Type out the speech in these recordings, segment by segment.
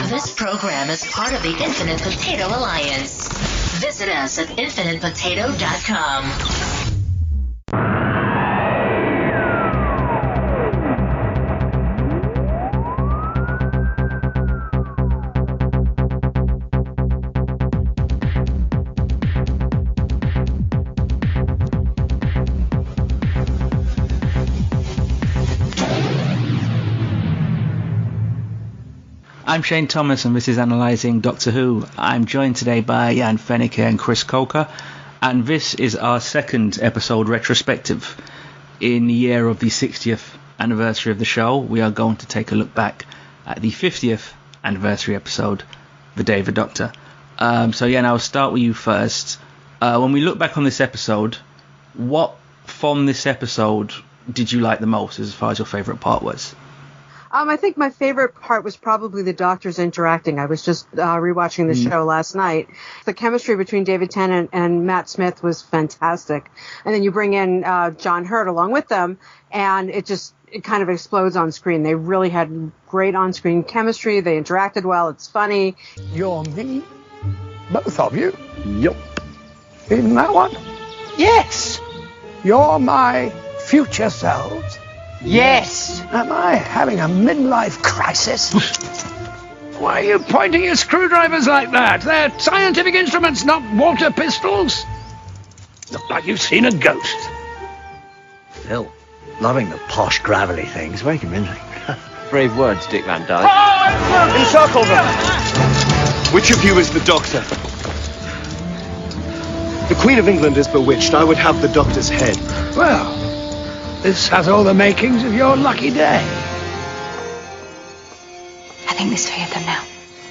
This program is part of the Infinite Potato Alliance. Visit us at infinitepotato.com. I'm Shane Thomas and this is Analysing Doctor Who. I'm joined today by Fennick and Chris Kocher, and this is our second episode retrospective. In the year of the 60th anniversary of the show, we are going to take a look back at the 50th anniversary episode, The Day of the Doctor. So I'll start with you first. When we look back on this episode, what from this episode did you like the most as far as your favourite part was? I think my favorite part was probably the doctors interacting. I was just rewatching the show last night. The chemistry between David Tennant and Matt Smith was fantastic. And then you bring in John Hurt along with them, and it kind of explodes on screen. They really had great on-screen chemistry. They interacted well. It's funny. You're me? Both of you? Yup. Even that one? Yes. You're my future selves? Yes! Am I having a midlife crisis? Why are you pointing your screwdrivers like that? They're scientific instruments, not water pistols. Look like you've seen a ghost. Phil, loving the posh, gravelly things. Very convincing. Brave words, Dick Van Dyke. Oh, encircle them! Which of you is the Doctor? The Queen of England is bewitched. I would have the Doctor's head. Well, this has all the makings of your lucky day. I think there's three of them now.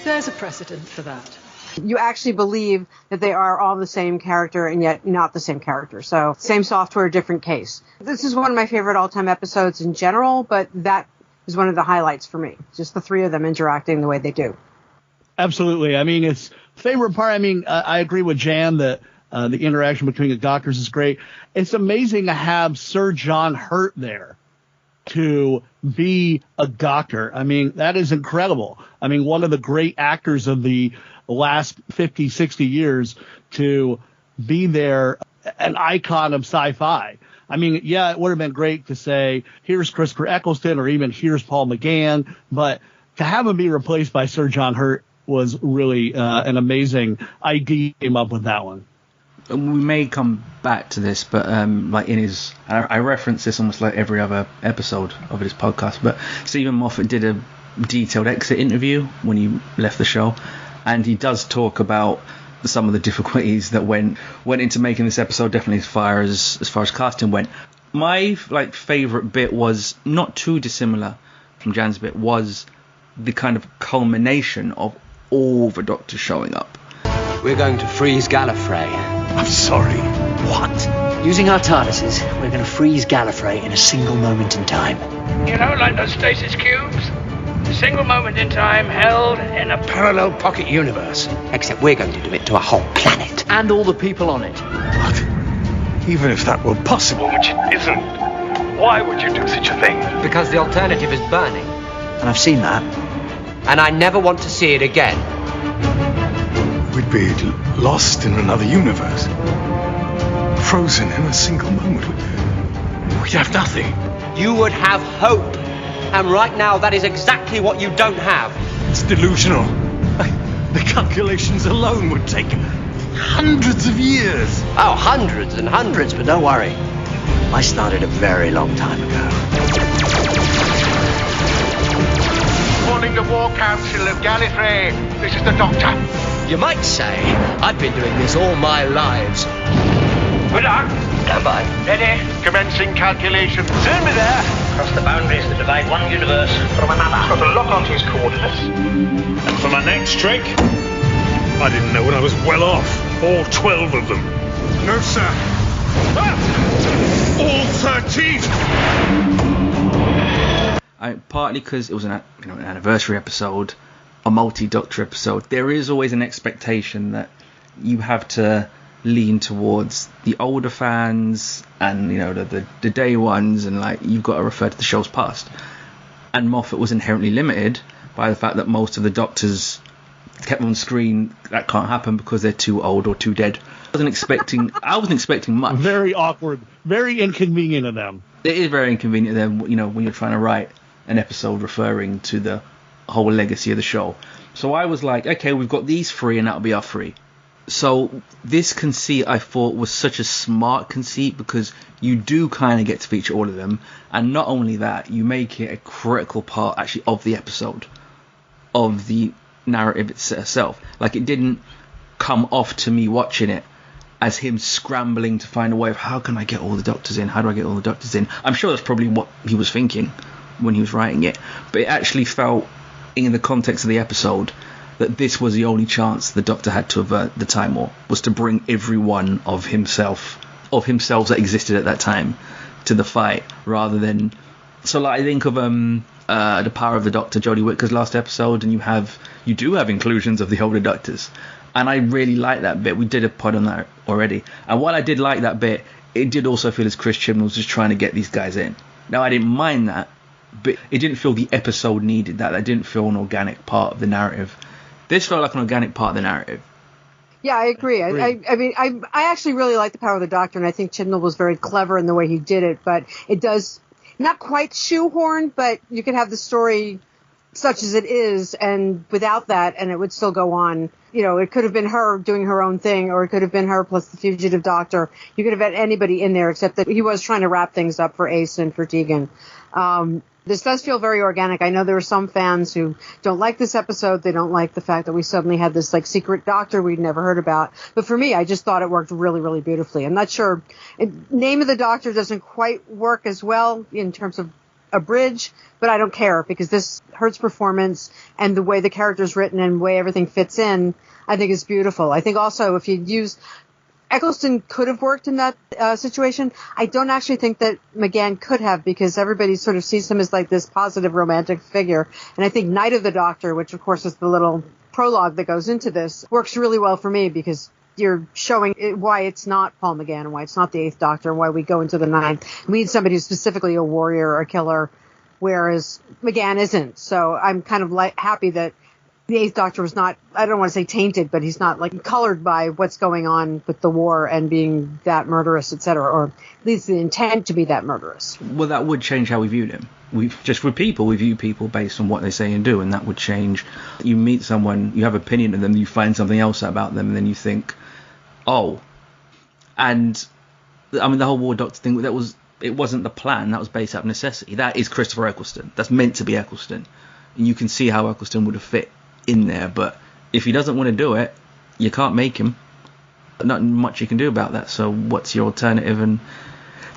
There's a precedent for that. You actually believe that they are all the same character and yet not the same character. So same software, different case. This is one of my favorite all-time episodes in general, but that is one of the highlights for me. Just the three of them interacting the way they do. Absolutely. I mean, it's favorite part. I mean, I agree with Jan that the interaction between the doctors is great. It's amazing to have Sir John Hurt there to be a doctor. I mean, that is incredible. I mean, one of the great actors of the last 50, 60 years to be there, an icon of sci-fi. I mean, yeah, it would have been great to say, here's Christopher Eccleston or even here's Paul McGann, but to have him be replaced by Sir John Hurt was really an amazing idea. Came up with that one. We may come back to this, but like in his, I reference this almost like every other episode of this podcast, but Stephen Moffat did a detailed exit interview when he left the show, and he does talk about some of the difficulties that went into making this episode, definitely as far as casting went. My favorite bit was not too dissimilar from Jan's bit, was the kind of culmination of all the Doctors showing up. We're going to freeze Gallifrey. I'm sorry. What? Using our TARDISes, we're going to freeze Gallifrey in a single moment in time. You know, like those stasis cubes? A single moment in time held in a parallel pocket universe. Except we're going to do it to a whole planet. And all the people on it. What? Even if that were possible, which it isn't, why would you do such a thing? Because the alternative is burning. And I've seen that. And I never want to see it again. We'd be lost in another universe. Frozen in a single moment. We'd have nothing. You would have hope. And right now, that is exactly what you don't have. It's delusional. The calculations alone would take hundreds of years. Oh, hundreds and hundreds, but don't worry. I started a very long time ago. Calling the War Council of Gallifrey. This is the Doctor. You might say I've been doing this all my lives. Good luck. Stand by. Ready. Commencing calculations. Soon be there. Across the boundaries that divide one universe from another. Got to lock onto his coordinates. And for my next trick, I didn't know when I was well off. All 12 of them. No, sir. Ah! All 13! Partly because it was an anniversary episode, a multi-Doctor episode, there is always an expectation that you have to lean towards the older fans and the day ones, and you've got to refer to the show's past. And Moffat was inherently limited by the fact that most of the doctors kept on screen. That can't happen because they're too old or too dead. I wasn't expecting much. Very awkward, very inconvenient of them. It is very inconvenient of them, you know, when you're trying to write an episode referring to the whole legacy of the show. So I was like, okay, we've got these 3 and that'll be our 3. So this conceit, I thought, was such a smart conceit because you do kind of get to feature all of them, and not only that, you make it a critical part actually of the episode, of the narrative itself. Like, it didn't come off to me watching it as him scrambling to find a way of how can I get all the doctors in? How do I get all the doctors in? I'm sure that's probably what he was thinking when he was writing it, but it actually felt, in the context of the episode, that this was the only chance the Doctor had to avert the Time War, was to bring every one of himself that existed at that time to the fight, rather than... So like, I think of The Power of the Doctor, Jodie Whittaker's last episode, and you do have inclusions of the older Doctors, and I really like that bit. We did a pod on that already, and while I did like that bit, it did also feel as Chris Chibnall was just trying to get these guys in. Now, I didn't mind that, but it didn't feel the episode needed that. That didn't feel an organic part of the narrative. This felt like an organic part of the narrative. Yeah, I agree. I mean, I actually really like The Power of the Doctor, and I think Chibnall was very clever in the way he did it, but it does not quite shoehorn, but you can have the story such as it is, and without that, and it would still go on. You know, it could have been her doing her own thing, or it could have been her plus the fugitive doctor. You could have had anybody in there, except that he was trying to wrap things up for Ace and for Tegan. This does feel very organic. I know there are some fans who don't like this episode. They don't like the fact that we suddenly had this like secret doctor we'd never heard about. But for me, I just thought it worked really, really beautifully. I'm not sure. Name of the Doctor doesn't quite work as well in terms of a bridge, but I don't care because this Hurt's performance and the way the character's written and the way everything fits in, I think is beautiful. I think also if you use Eccleston could have worked in that situation. I don't actually think that McGann could have, because everybody sort of sees him as like this positive romantic figure. And I think Night of the Doctor, which of course is the little prologue that goes into this, works really well for me because you're showing why it's not Paul McGann and why it's not the 8th Doctor and why we go into the 9th. We need somebody who's specifically a warrior or a killer, whereas McGann isn't. So I'm kind of happy that the 8th Doctor was not, I don't want to say tainted, but he's not like colored by what's going on with the war and being that murderous, etc., or at least the intent to be that murderous. Well, that would change how we viewed him. We view people based on what they say and do, and that would change. You meet someone, you have opinion of them, you find something else about them, and then you think, oh. And I mean, the whole War Doctor thing, it wasn't the plan. That was based out of necessity. That is Christopher Eccleston. That's meant to be Eccleston, and you can see how Eccleston would have fit in there, but if he doesn't want to do it, you can't make him. Not much you can do about that. So what's your alternative? And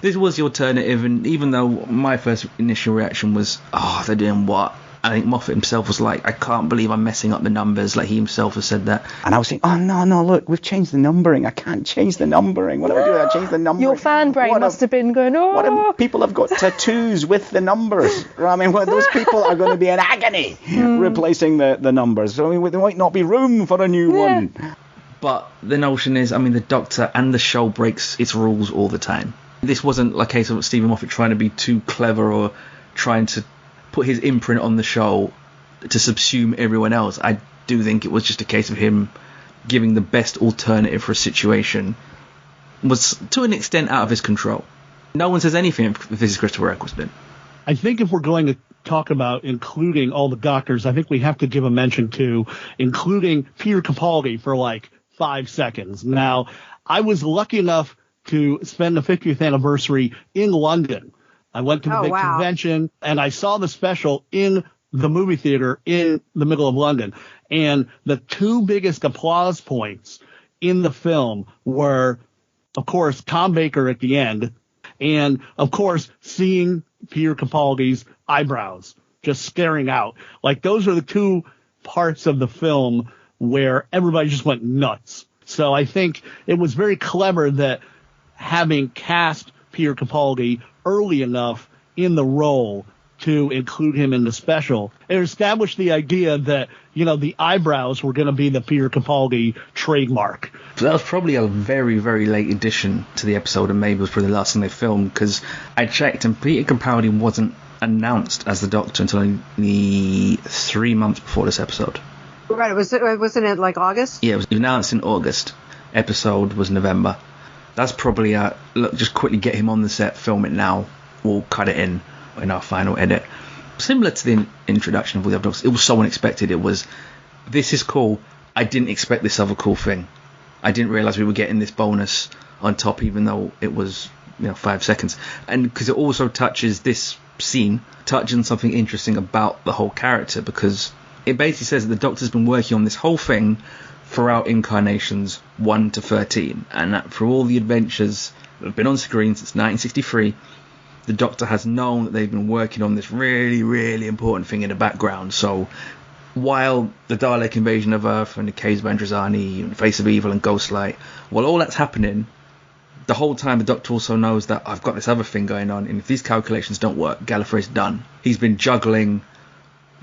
this was the alternative, and even though my first initial reaction was, oh, they're doing what? I think Moffat himself was like, I can't believe I'm messing up the numbers. Like, he himself has said that. And I was saying, oh, no, look, we've changed the numbering. I can't change the numbering. What do I do? I change the numbering. Your fan brain must have been going, oh. What if people have got tattoos with the numbers? I mean, those people are going to be in agony replacing the numbers. So I mean, there might not be room for a new one. But the notion is, I mean, the Doctor and the show breaks its rules all the time. This wasn't a case of Stephen Moffat trying to be too clever or trying to put his imprint on the show to subsume everyone else. I do think it was just a case of him giving the best alternative for a situation. Was to an extent out of his control. No one says anything if this is Christopher Eccleston. I think if we're going to talk about including all the Doctors, I think we have to give a mention to including Peter Capaldi for like 5 seconds. Now, I was lucky enough to spend the 50th anniversary in London. I went to the big convention, and I saw the special in the movie theater in the middle of London. And the 2 biggest applause points in the film were, of course, Tom Baker at the end, and, of course, seeing Peter Capaldi's eyebrows just staring out. Like, those are the 2 parts of the film where everybody just went nuts. So I think it was very clever that having cast Peter Capaldi early enough in the role to include him in the special, it established the idea that, you know, the eyebrows were going to be the Peter Capaldi trademark. So that was probably a very, very late addition to the episode, and maybe it was probably the last thing they filmed, because I checked and Peter Capaldi wasn't announced as the Doctor until only 3 months before this episode. Right, wasn't it like August? Yeah, it was announced in August. Episode was November. That's probably look, just quickly get him on the set, film it now. We'll cut it in our final edit. Similar to the introduction of all the other Doctors, it was so unexpected. It was, this is cool. I didn't expect this other cool thing. I didn't realise we were getting this bonus on top, even though it was 5 seconds. And because it also touches this scene, touching something interesting about the whole character, because it basically says that the Doctor's been working on this whole thing throughout incarnations 1 to 13, and that through all the adventures that have been on screen since 1963, the Doctor has known that they've been working on this really, really important thing in the background. So while the Dalek invasion of Earth and the Caves of Androzani and Face of Evil and Ghostlight, while all that's happening, the whole time the Doctor also knows that I've got this other thing going on, and if these calculations don't work, Gallifrey's done. He's been juggling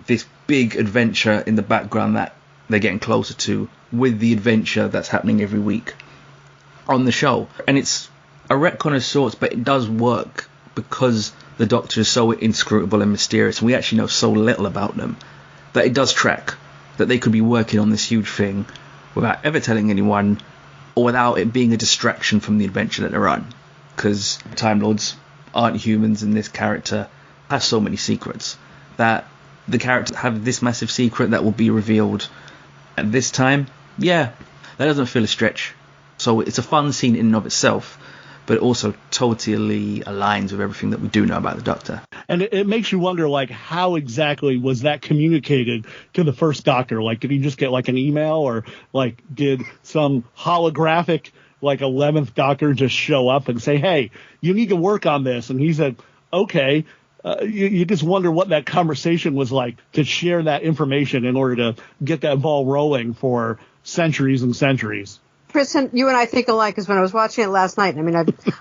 this big adventure in the background that they're getting closer to with the adventure that's happening every week on the show. And it's a retcon of sorts, but it does work because the Doctor is so inscrutable and mysterious, and we actually know so little about them, that it does track that they could be working on this huge thing without ever telling anyone, or without it being a distraction from the adventure that they're on. Because Time Lords aren't humans, and this character has so many secrets that the characters have this massive secret that will be revealed at this time. Yeah, that doesn't feel a stretch. So it's a fun scene in and of itself, but it also totally aligns with everything that we do know about the Doctor. And it makes you wonder, like, how exactly was that communicated to the first Doctor? Like, did he just get, like, an email, or, like, did some holographic, like, 11th Doctor just show up and say, hey, you need to work on this? And he said, okay. You just wonder what that conversation was like, to share that information in order to get that ball rolling for centuries and centuries. Chris, you and I think alike, because when I was watching it last night, I mean,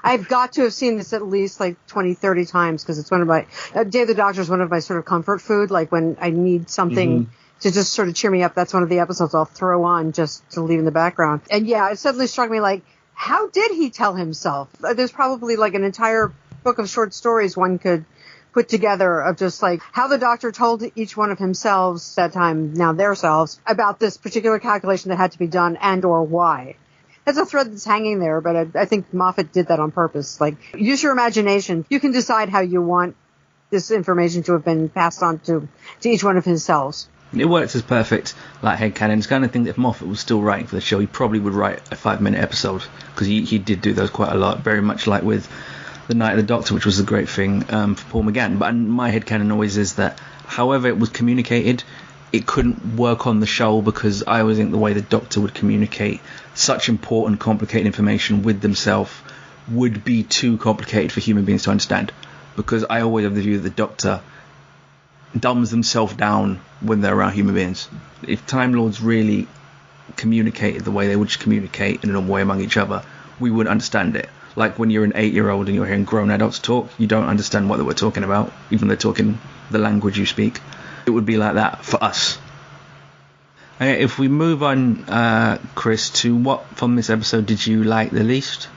I've got to have seen this at least like 20, 30 times, because it's one of my, Day of the Doctor is one of my sort of comfort food. Like when I need something to just sort of cheer me up, that's one of the episodes I'll throw on just to leave in the background. And yeah, it suddenly struck me like, how did he tell himself? There's probably like an entire book of short stories one could put together of just like how the Doctor told each one of himself, that time now their selves, about this particular calculation that had to be done, and or why. That's a thread that's hanging there, but I think Moffat did that on purpose. Like, use your imagination. You can decide how you want this information to have been passed on to each one of his selves. It works as perfect, like headcanon. It's the kind of thing that if Moffat was still writing for the show, he probably would write a 5-minute episode, because he did do those quite a lot, very much like with The Night of the Doctor, which was a great thing for Paul McGann. But my headcanon always is that however it was communicated, it couldn't work on the show, because I always think the way the Doctor would communicate such important, complicated information with themselves would be too complicated for human beings to understand. Because I always have the view that the Doctor dumbs themselves down when they're around human beings. If Time Lords really communicated the way they would communicate in a normal way among each other, we wouldn't understand it. Like when you're an 8-year-old and you're hearing grown adults talk, you don't understand what they were talking about, even though they're talking the language you speak. It would be like that for us. Okay, if we move on, Chris, to what from this episode did you like the least?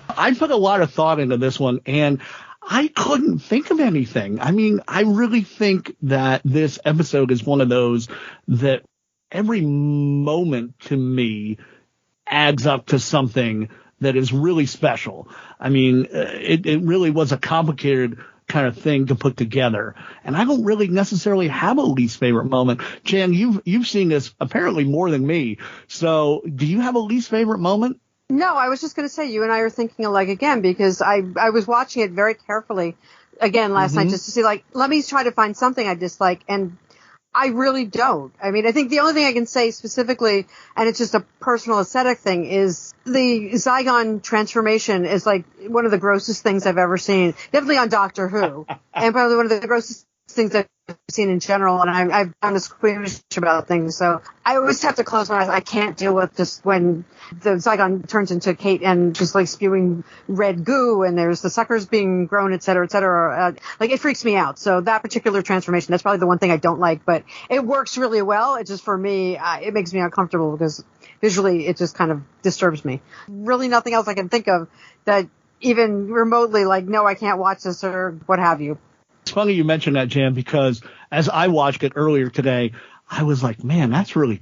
I put a lot of thought into this one, and I couldn't think of anything. I mean, I really think that this episode is one of those that every moment to me adds up to something that is really special. I mean, it really was a complicated kind of thing to put together. And I don't really necessarily have a least favorite moment. Jan, you've seen this apparently more than me. So do you have a least favorite moment? No, I was just going to say you and I are thinking alike again, because I was watching it very carefully again last night just to see, like, let me try to find something I dislike. And I really don't. I mean, I think the only thing I can say specifically, and it's just a personal aesthetic thing, is the Zygon transformation is like one of the grossest things I've ever seen. Definitely on Doctor Who, and probably one of the grossest things I've seen in general. And I'm kind of squeamish about things, so I always have to close my eyes. I can't deal with just when the Zygon turns into Kate and just like spewing red goo, and there's the suckers being grown, et cetera, et cetera. Like, it freaks me out. So that particular transformation, that's probably the one thing I don't like, but it works really well. It just, for me, it makes me uncomfortable because visually it just kind of disturbs me. Really nothing else I can think of that even remotely, like, no, I can't watch this or what have you. It's funny you mentioned that, Jan, because as I watched it earlier today, I was like, man, that's really